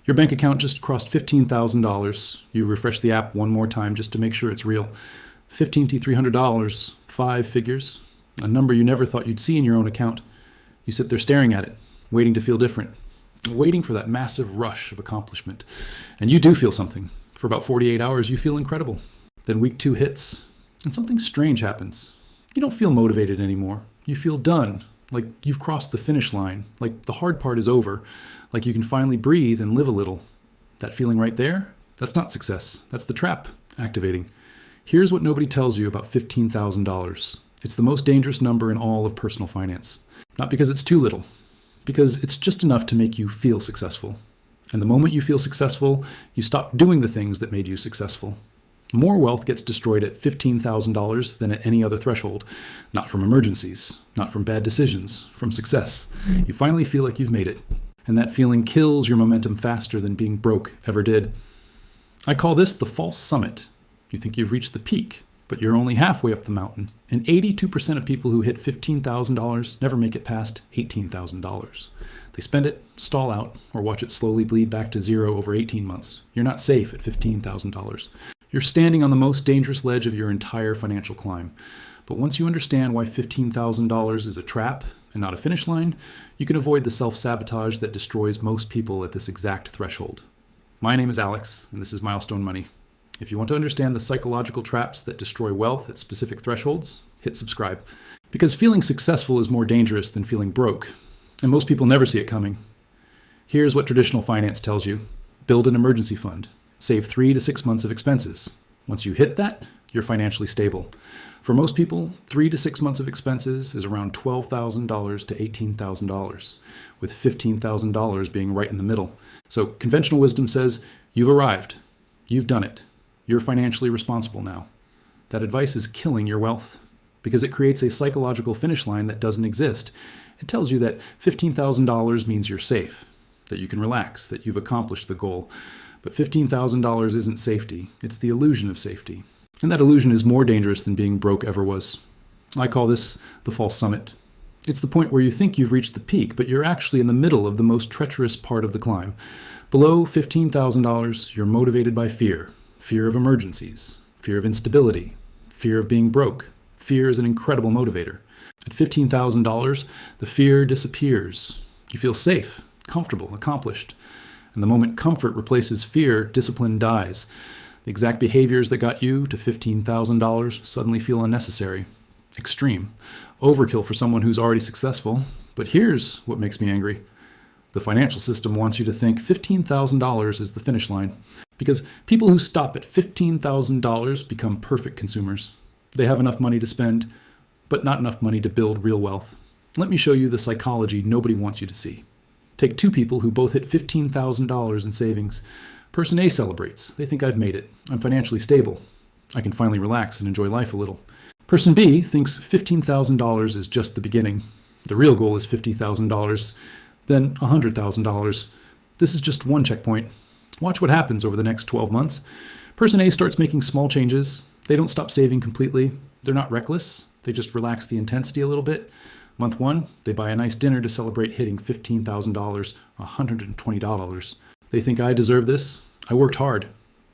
Your bank account just crossed $15,000. You refresh the app one more time just to make sure it's real. $15,300, 5 figures, a number you never thought you'd see in your own account. You sit there staring at it, waiting to feel different, waiting for that massive rush of accomplishment. And you do feel something. For about 48 hours, you feel incredible. Then week 2 hits, and something strange happens. You don't feel motivated anymore. You feel done, like you've crossed the finish line, like the hard part is over, like you can finally breathe and live a little. That feeling right there, that's not success. That's the trap activating. Here's what nobody tells you about $15,000. It's the most dangerous number in all of personal finance. Not because it's too little, because it's just enough to make you feel successful. And the moment you feel successful, you stop doing the things that made you successful. More wealth gets destroyed at $15,000 than at any other threshold. Not from emergencies, not from bad decisions, from success. You finally feel like you've made it. And that feeling kills your momentum faster than being broke ever did. I call this the false summit. You think you've reached the peak, but you're only halfway up the mountain. And 82% of people who hit $15,000 never make it past $18,000. They spend it, stall out, or watch it slowly bleed back to zero over 18 months. You're not safe at $15,000. You're standing on the most dangerous ledge of your entire financial climb. But once you understand why $15,000 is a trap and not a finish line, you can avoid the self-sabotage that destroys most people at this exact threshold. My name is Alex, and this is Milestone Money. If you want to understand the psychological traps that destroy wealth at specific thresholds, hit subscribe. Because feeling successful is more dangerous than feeling broke, and most people never see it coming. Here's what traditional finance tells you. Build an emergency fund. Save 3 to 6 months of expenses. Once you hit that, you're financially stable. For most people, 3 to 6 months of expenses is around $12,000 to $18,000, with $15,000 being right in the middle. So conventional wisdom says, you've arrived. You've done it. You're financially responsible now. That advice is killing your wealth because it creates a psychological finish line that doesn't exist. It tells you that $15,000 means you're safe, that you can relax, that you've accomplished the goal. But $15,000 isn't safety. It's the illusion of safety. And that illusion is more dangerous than being broke ever was. I call this the false summit. It's the point where you think you've reached the peak, but you're actually in the middle of the most treacherous part of the climb. Below $15,000, you're motivated by fear. Fear of emergencies, fear of instability, fear of being broke. Fear is an incredible motivator. At $15,000, the fear disappears. You feel safe, comfortable, accomplished. And the moment comfort replaces fear, discipline dies. The exact behaviors that got you to $15,000 suddenly feel unnecessary, extreme, overkill for someone who's already successful. But here's what makes me angry. The financial system wants you to think $15,000 is the finish line. Because people who stop at $15,000 become perfect consumers. They have enough money to spend, but not enough money to build real wealth. Let me show you the psychology nobody wants you to see. Take 2 people who both hit $15,000 in savings. Person A celebrates. They think I've made it. I'm financially stable. I can finally relax and enjoy life a little. Person B thinks $15,000 is just the beginning. The real goal is $50,000, then $100,000. This is just one checkpoint. Watch what happens over the next 12 months. Person A starts making small changes. They don't stop saving completely. They're not reckless. They just relax the intensity a little bit. Month 1, they buy a nice dinner to celebrate hitting $15,000, $120. They think I deserve this. I worked hard.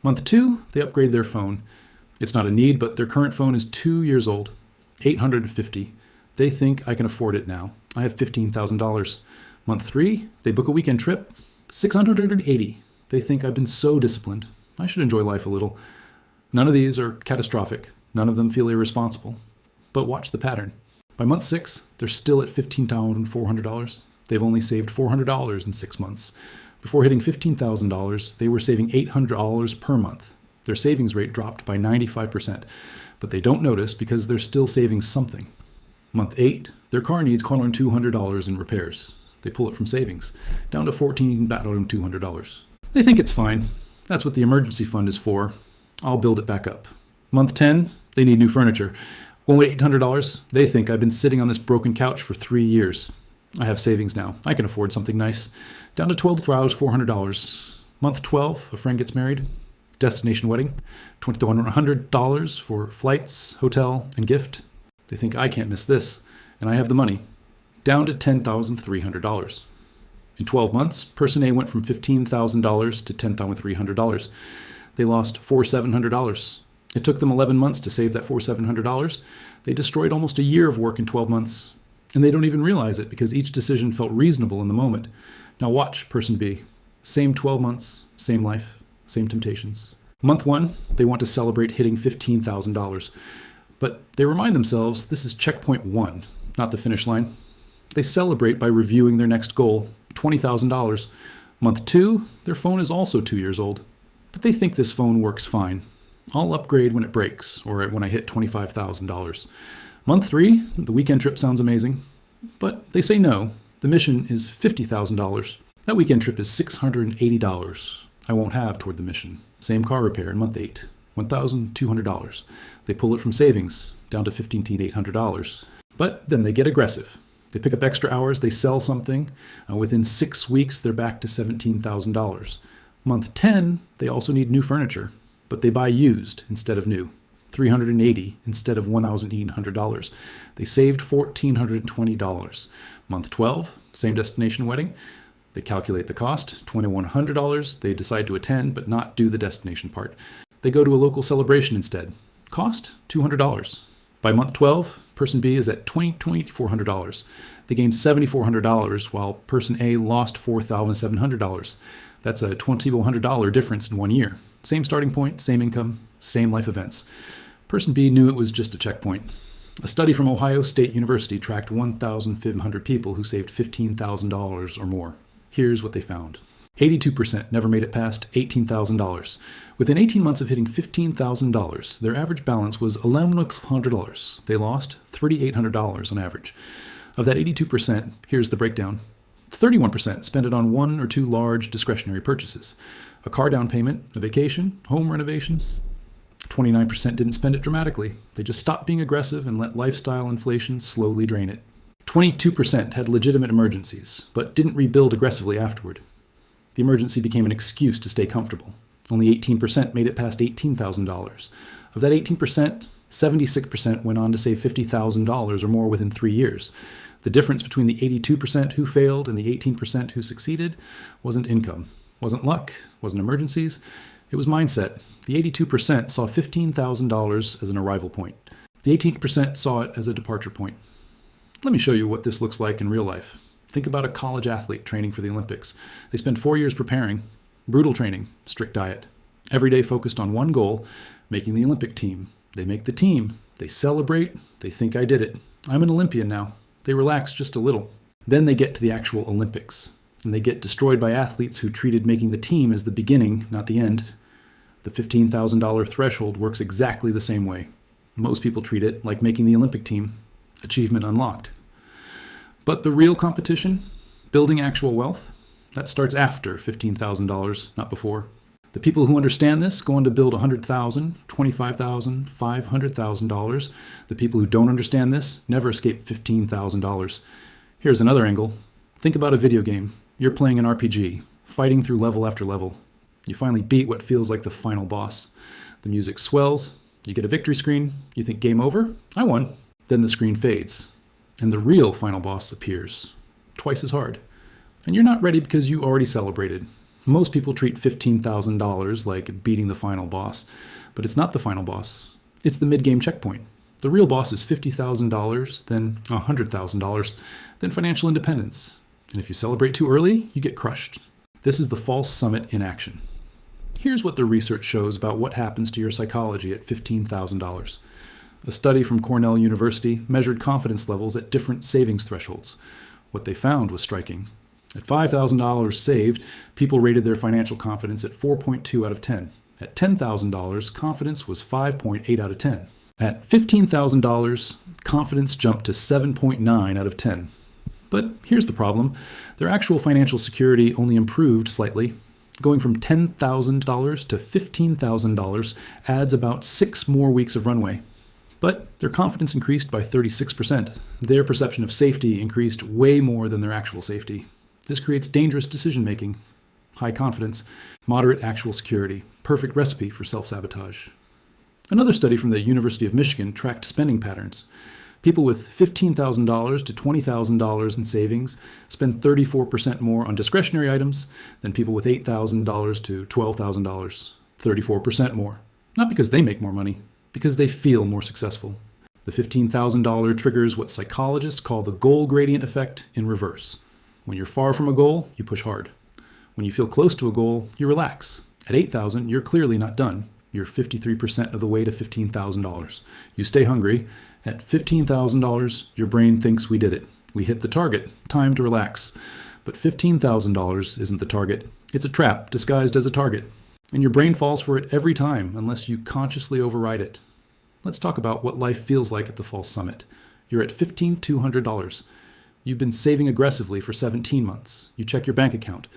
Month 2, they upgrade their phone. It's not a need, but their current phone is 2 years old, $850. They think I can afford it now. I have $15,000. Month 3, they book a weekend trip, $680. They think I've been so disciplined. I should enjoy life a little. None of these are catastrophic. None of them feel irresponsible. But watch the pattern. By month 6, they're still at $15,400. They've only saved $400 in 6 months. Before hitting $15,000, they were saving $800 per month. Their savings rate dropped by 95%, but they don't notice because they're still saving something. Month 8, their car needs $200 in repairs. They pull it from savings, down to $14,200. They think it's fine. That's what the emergency fund is for. I'll build it back up. Month 10, they need new furniture. Only $800. They think I've been sitting on this broken couch for 3 years. I have savings now. I can afford something nice. Down to $12,400. Month 12, a friend gets married. Destination wedding. $2,100 for flights, hotel, and gift. They think I can't miss this, and I have the money. Down to $10,300. In 12 months, person A went from $15,000 to $10,300. They lost $4,700. It took them 11 months to save that $4,700. They destroyed almost a year of work in 12 months. And they don't even realize it because each decision felt reasonable in the moment. Now watch person B. Same 12 months, same life, same temptations. Month 1, they want to celebrate hitting $15,000. But they remind themselves this is checkpoint 1, not the finish line. They celebrate by reviewing their next goal, $20,000. Month 2, their phone is also 2 years old. But they think this phone works fine. I'll upgrade when it breaks or when I hit $25,000. Month 3, the weekend trip sounds amazing. But they say no, the mission is $50,000. That weekend trip is $680 I won't have toward the mission. Same car repair in month 8, $1,200. They pull it from savings down to $15,800. But then they get aggressive. They pick up extra hours, they sell something. Within 6 weeks, they're back to $17,000. Month 10, they also need new furniture, but they buy used instead of new. $380 instead of $1,800. They saved $1,420. Month 12, same destination wedding. They calculate the cost, $2,100. They decide to attend but not do the destination part. They go to a local celebration instead. Cost, $200. By month 12, person B is at $2,400. They gained $7,400 while person A lost $4,700. That's a $2,100 difference in 1 year. Same starting point, same income, same life events. Person B knew it was just a checkpoint. A study from Ohio State University tracked 1,500 people who saved $15,000 or more. Here's what they found. 82% never made it past $18,000. Within 18 months of hitting $15,000, their average balance was $1,100. They lost $3,800 on average. Of that 82%, here's the breakdown. 31% spent it on 1 or 2 large discretionary purchases. A car down payment, a vacation, home renovations. 29% didn't spend it dramatically. They just stopped being aggressive and let lifestyle inflation slowly drain it. 22% had legitimate emergencies, but didn't rebuild aggressively afterward. The emergency became an excuse to stay comfortable. Only 18% made it past $18,000. Of that 18%, 76% went on to save $50,000 or more within 3 years. The difference between the 82% who failed and the 18% who succeeded wasn't income, wasn't luck, wasn't emergencies. It was mindset. The 82% saw $15,000 as an arrival point. The 18% saw it as a departure point. Let me show you what this looks like in real life. Think about a college athlete training for the Olympics. They spend 4 years preparing. Brutal training, strict diet. Every day focused on one goal, making the Olympic team. They make the team. They celebrate. They think I did it. I'm an Olympian now. They relax just a little. Then they get to the actual Olympics. And they get destroyed by athletes who treated making the team as the beginning, not the end. The $15,000 threshold works exactly the same way. Most people treat it like making the Olympic team. Achievement unlocked. But the real competition, building actual wealth, that starts after $15,000, not before. The people who understand this go on to build $100,000, $25,000, $500,000. The people who don't understand this never escape $15,000. Here's another angle. Think about a video game. You're playing an RPG, fighting through level after level. You finally beat what feels like the final boss. The music swells. You get a victory screen. You think game over? I won. Then the screen fades. And the real final boss appears. Twice as hard. And you're not ready because you already celebrated. Most people treat $15,000 like beating the final boss. But it's not the final boss. It's the mid-game checkpoint. The real boss is $50,000, then $100,000, then financial independence. And if you celebrate too early, you get crushed. This is the false summit in action. Here's what the research shows about what happens to your psychology at $15,000. A study from Cornell University measured confidence levels at different savings thresholds. What they found was striking. At $5,000 saved, people rated their financial confidence at 4.2 out of 10. At $10,000, confidence was 5.8 out of 10. At $15,000, confidence jumped to 7.9 out of 10. But here's the problem. Their actual financial security only improved slightly. Going from $10,000 to $15,000 adds about 6 more weeks of runway. But their confidence increased by 36%. Their perception of safety increased way more than their actual safety. This creates dangerous decision-making. High confidence, moderate actual security. Perfect recipe for self-sabotage. Another study from the University of Michigan tracked spending patterns. People with $15,000 to $20,000 in savings spend 34% more on discretionary items than people with $8,000 to $12,000, 34% more. Not because they make more money, because they feel more successful. The $15,000 triggers what psychologists call the goal gradient effect in reverse. When you're far from a goal, you push hard. When you feel close to a goal, you relax. At $8,000, you're clearly not done. You're 53% of the way to $15,000. You stay hungry. At $15,000, your brain thinks we did it. We hit the target. Time to relax. But $15,000 isn't the target. It's a trap disguised as a target. And your brain falls for it every time unless you consciously override it. Let's talk about what life feels like at the False Summit. You're at $15,200. You've been saving aggressively for 17 months. You check your bank account.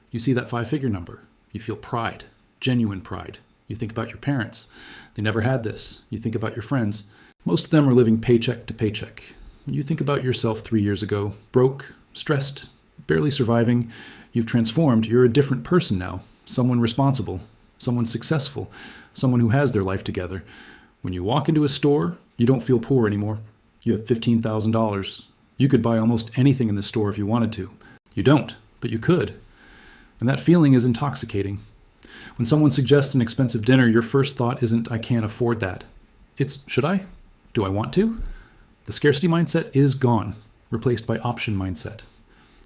You see that 5-figure number. You feel pride, genuine pride. You think about your parents. They never had this. You think about your friends. Most of them are living paycheck to paycheck. You think about yourself 3 years ago, broke, stressed, barely surviving. You've transformed. You're a different person now. Someone responsible, someone successful, someone who has their life together. When you walk into a store, you don't feel poor anymore. You have $15,000. You could buy almost anything in the store if you wanted to. You don't, but you could. And that feeling is intoxicating. When someone suggests an expensive dinner, your first thought isn't, I can't afford that. It's, should I? Do I want to? The scarcity mindset is gone, replaced by option mindset.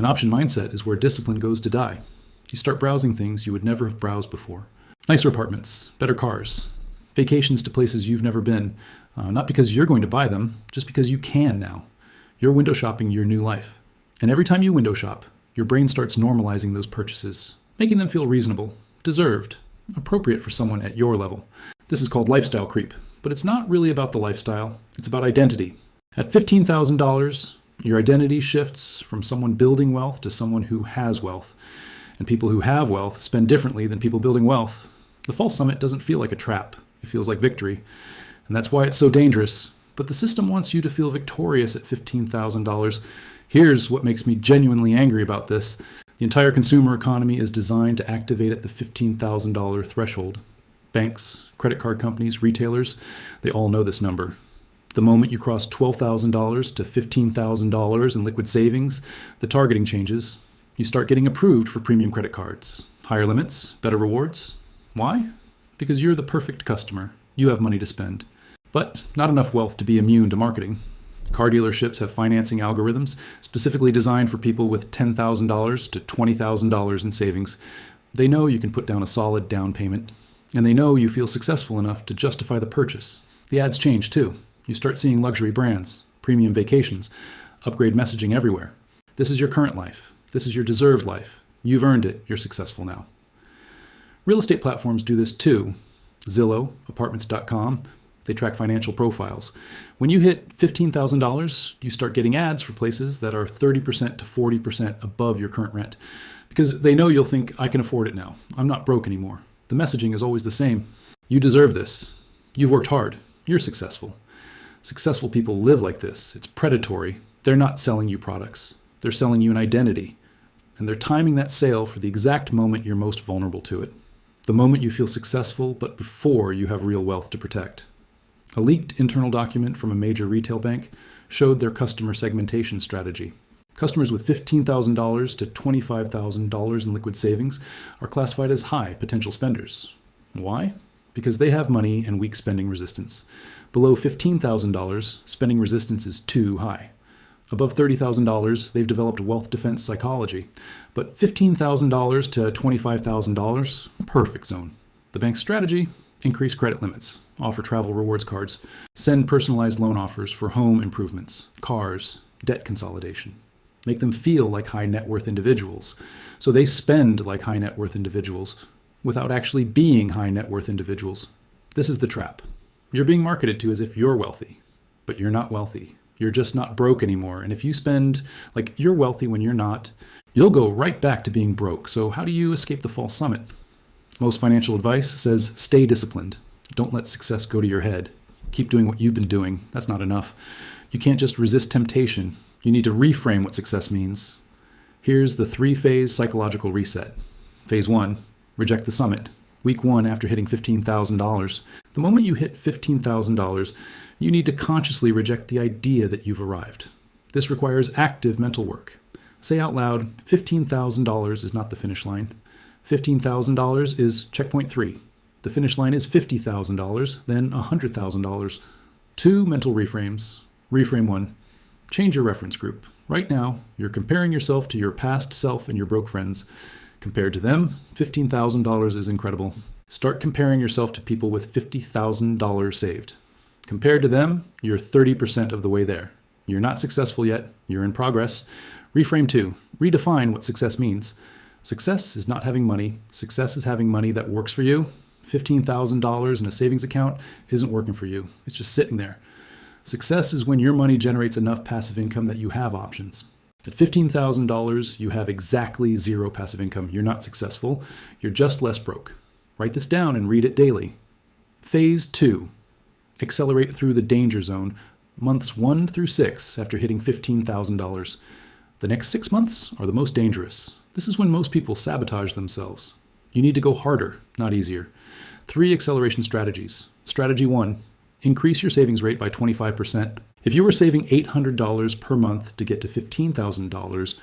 An option mindset is where discipline goes to die. You start browsing things you would never have browsed before. Nicer apartments, better cars, vacations to places you've never been, not because you're going to buy them, just because you can now. You're window shopping your new life. And every time you window shop, your brain starts normalizing those purchases, making them feel reasonable, deserved, appropriate for someone at your level. This is called lifestyle creep, but it's not really about the lifestyle. It's about identity. At $15,000, your identity shifts from someone building wealth to someone who has wealth. And people who have wealth spend differently than people building wealth. The False Summit doesn't feel like a trap. It feels like victory. And that's why it's so dangerous. But the system wants you to feel victorious at $15,000. Here's what makes me genuinely angry about this. The entire consumer economy is designed to activate at the $15,000 threshold. Banks, credit card companies, retailers, they all know this number. The moment you cross $12,000 to $15,000 in liquid savings, the targeting changes. You start getting approved for premium credit cards. Higher limits, better rewards. Why? Because you're the perfect customer. You have money to spend. But not enough wealth to be immune to marketing. Car dealerships have financing algorithms specifically designed for people with $10,000 to $20,000 in savings. They know you can put down a solid down payment, and they know you feel successful enough to justify the purchase. The ads change too. You start seeing luxury brands, premium vacations, upgrade messaging everywhere. This is your current life. This is your deserved life. You've earned it. You're successful now. Real estate platforms do this too. Zillow, Apartments.com, they track financial profiles. When you hit $15,000, you start getting ads for places that are 30% to 40% above your current rent. Because they know you'll think, I can afford it now. I'm not broke anymore. The messaging is always the same. You deserve this. You've worked hard. You're successful. Successful people live like this. It's predatory. They're not selling you products. They're selling you an identity. And they're timing that sale for the exact moment you're most vulnerable to it. The moment you feel successful, but before you have real wealth to protect. A leaked internal document from a major retail bank showed their customer segmentation strategy. Customers with $15,000 to $25,000 in liquid savings are classified as high potential spenders. Why? Because they have money and weak spending resistance. Below $15,000, spending resistance is too high. Above $30,000, they've developed wealth defense psychology. But $15,000 to $25,000, perfect zone. The bank's strategy? Increase credit limits, offer travel rewards cards, send personalized loan offers for home improvements, cars, debt consolidation. Make them feel like high net worth individuals, so they spend like high net worth individuals without actually being high net worth individuals. This is the trap. You're being marketed to as if you're wealthy, but you're not wealthy. You're just not broke anymore. And if you spend like you're wealthy when you're not, you'll go right back to being broke. So how do you escape the False Summit? Most financial advice says stay disciplined. Don't let success go to your head. Keep doing what you've been doing. That's not enough. You can't just resist temptation. You need to reframe what success means. Here's the 3-phase psychological reset. Phase 1, reject the summit. Week 1 after hitting $15,000. The moment you hit $15,000, you need to consciously reject the idea that you've arrived. This requires active mental work. Say out loud, $15,000 is not the finish line. $15,000 is checkpoint 3. The finish line is $50,000, then $100,000. 2 mental reframes. Reframe 1. Change your reference group. Right now, you're comparing yourself to your past self and your broke friends. Compared to them, $15,000 is incredible. Start comparing yourself to people with $50,000 saved. Compared to them, you're 30% of the way there. You're not successful yet. You're in progress. Reframe 2. Redefine what success means. Success is not having money. Success is having money that works for you. $15,000 in a savings account isn't working for you. It's just sitting there. Success is when your money generates enough passive income that you have options. At $15,000, you have exactly 0 passive income. You're not successful. You're just less broke. Write this down and read it daily. Phase 2. Accelerate through the danger zone. Months 1 through 6 after hitting $15,000. The next 6 months are the most dangerous. This is when most people sabotage themselves. You need to go harder, not easier. 3 acceleration strategies. Strategy 1. Increase your savings rate by 25%. If you were saving $800 per month to get to $15,000,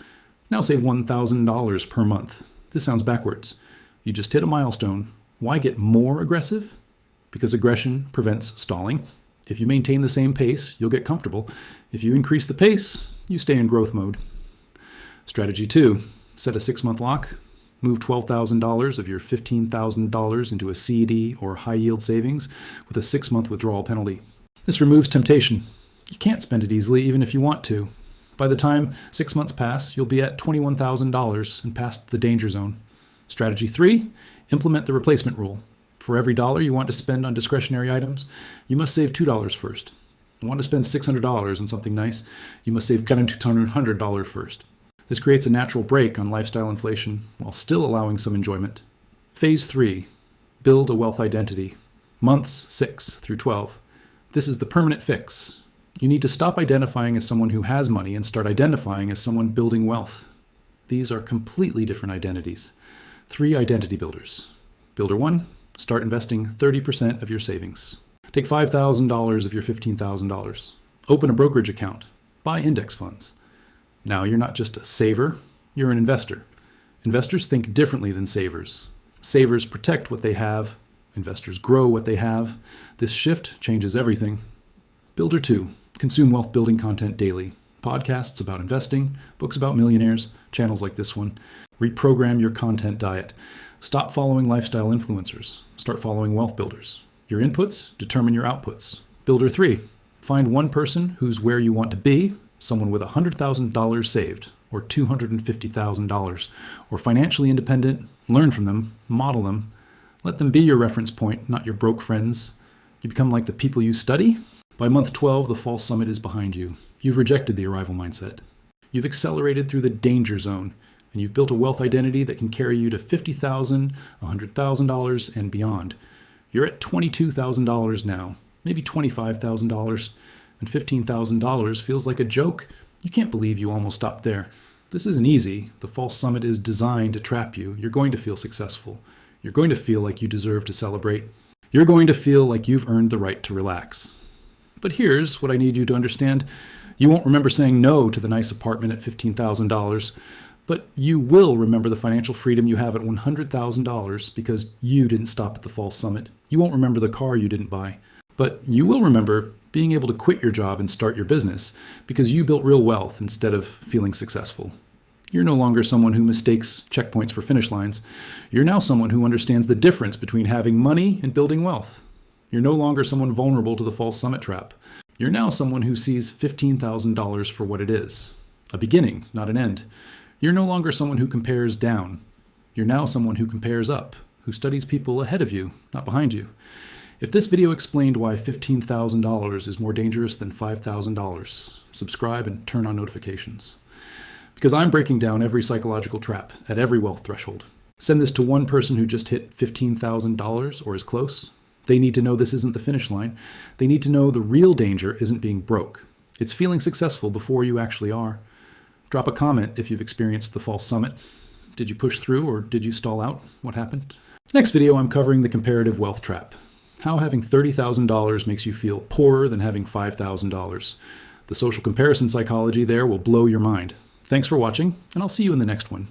now save $1,000 per month. This sounds backwards. You just hit a milestone. Why get more aggressive? Because aggression prevents stalling. If you maintain the same pace, you'll get comfortable. If you increase the pace, you stay in growth mode. Strategy 2. Set a 6-month lock. Move $12,000 of your $15,000 into a CD or high-yield savings with a 6-month withdrawal penalty. This removes temptation. You can't spend it easily even if you want to. By the time 6 months pass, you'll be at $21,000 and past the danger zone. Strategy 3. Implement the replacement rule. For every dollar you want to spend on discretionary items, you must save $2 first. You want to spend $600 on something nice, you must save $200 first. This creates a natural brake on lifestyle inflation while still allowing some enjoyment. Phase 3. Build a wealth identity. Months 6 through 12. This is the permanent fix. You need to stop identifying as someone who has money and start identifying as someone building wealth. These are completely different identities. 3 identity builders. Builder 1. Start investing 30% of your savings. Take $5,000 of your $15,000. Open a brokerage account. Buy index funds. Now you're not just a saver, you're an investor. Investors think differently than savers. Savers protect what they have. Investors grow what they have. This shift changes everything. Builder 2. Consume wealth building content daily. Podcasts about investing, books about millionaires, channels like this one. Reprogram your content diet. Stop following lifestyle influencers. Start following wealth builders. Your inputs determine your outputs. Builder 3. Find one person who's where you want to be, someone with $100,000 saved, or $250,000, or financially independent. Learn from them, model them. Let them be your reference point, not your broke friends. You become like the people you study. By month 12, the false summit is behind you. You've rejected the arrival mindset. You've accelerated through the danger zone, and you've built a wealth identity that can carry you to $50,000, $100,000, and beyond. You're at $22,000 now, maybe $25,000, and $15,000 feels like a joke. You can't believe you almost stopped there. This isn't easy. The false summit is designed to trap you. You're going to feel successful. You're going to feel like you deserve to celebrate. You're going to feel like you've earned the right to relax. But here's what I need you to understand. You won't remember saying no to the nice apartment at $15,000, but you will remember the financial freedom you have at $100,000 because you didn't stop at the false summit. You won't remember the car you didn't buy, but you will remember being able to quit your job and start your business because you built real wealth instead of feeling successful. You're no longer someone who mistakes checkpoints for finish lines. You're now someone who understands the difference between having money and building wealth. You're no longer someone vulnerable to the false summit trap. You're now someone who sees $15,000 for what it is, a beginning, not an end. You're no longer someone who compares down. You're now someone who compares up, who studies people ahead of you, not behind you. If this video explained why $15,000 is more dangerous than $5,000, subscribe and turn on notifications. Because I'm breaking down every psychological trap at every wealth threshold. Send this to one person who just hit $15,000 or is close. They need to know this isn't the finish line. They need to know the real danger isn't being broke. It's feeling successful before you actually are. Drop a comment if you've experienced the false summit. Did you push through or did you stall out? What happened? Next video, I'm covering the comparative wealth trap. How having $30,000 makes you feel poorer than having $5,000. The social comparison psychology there will blow your mind. Thanks for watching, and I'll see you in the next one.